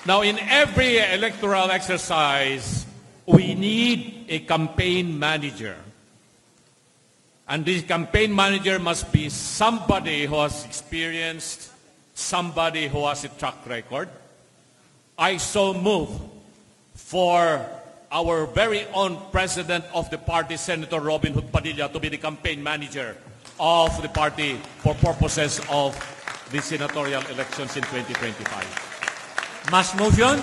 Now, in every electoral exercise, we need a campaign manager. And this campaign manager must be somebody who has experienced, somebody who has a track record. I so move for our very own president of the party, Senator Robin Hood Padilla, to be the campaign manager of the party for purposes of the senatorial elections in 2025. Mass motion?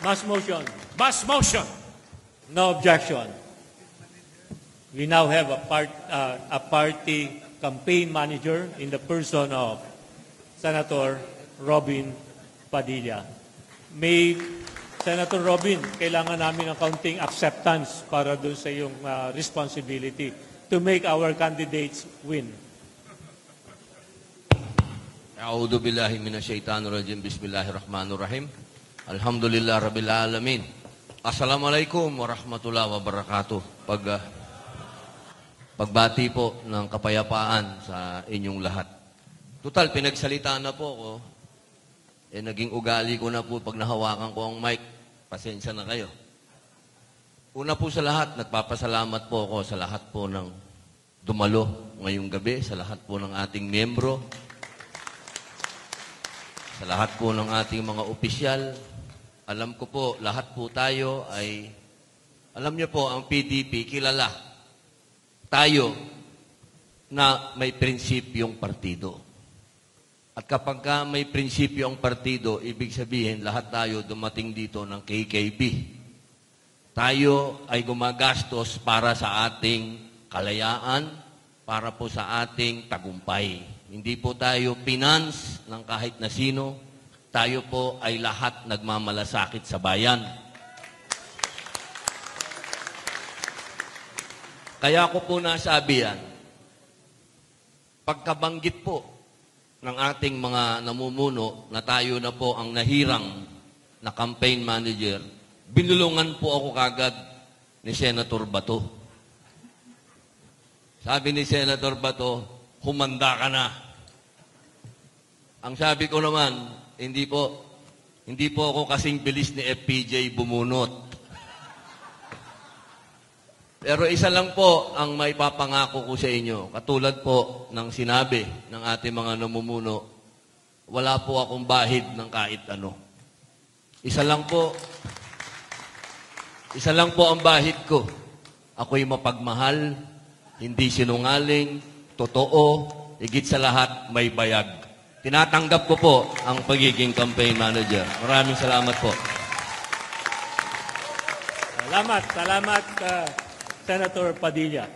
Mass motion. Mass motion. No objection. We now have a party campaign manager in the person of Senator Robin Padilla. May Senator Robin, kailangan namin ng kaunting acceptance para doon sa iyong responsibility to make our candidates win. A'udhu billahi minasyaitanir rajim. Bismillahirrahmanirrahim. Alhamdulillah rabbil alamin. Assalamualaikum warahmatullahi wabarakatuh. Pagbati po ng kapayapaan sa inyong lahat. Total, pinagsalita na po ako. Naging ugali ko na po pag nahawakan ko ang mic. Pasensya na kayo. Una po sa lahat, nagpapasalamat po ako sa lahat po ng dumalo ngayong gabi, sa lahat po ng ating miyembro, sa lahat po ng ating mga opisyal. Alam ko po, lahat po tayo ay, alam niyo po, ang PDP, kilala tayo na may prinsipyong partido. At kapag may prinsipyo ang partido, ibig sabihin, lahat tayo dumating dito ng KKB. Tayo ay gumagastos para sa ating kalayaan, para po sa ating tagumpay. Hindi po tayo finance ng kahit na sino. Tayo po ay lahat nagmamalasakit sa bayan. Kaya ko po nasabi yan, pagkabanggit po ng ating mga namumuno na tayo na po ang nahirang na campaign manager, binulungan po ako kagad ni Senator Bato. Sabi ni Senator Bato, humanda ka na. Ang sabi ko naman, hindi po ako kasing bilis ni FPJ bumunot. Pero isa lang po ang may papangako ko sa inyo. Katulad po ng sinabi ng ating mga namumuno, wala po akong bahid ng kahit ano. Isa lang po ang bahid ko. Ako'y mapagmahal, hindi sinungaling, totoo, higit sa lahat, may bayag. Tinatanggap ko po ang pagiging campaign manager. Maraming salamat po. Salamat, Senator Padilla.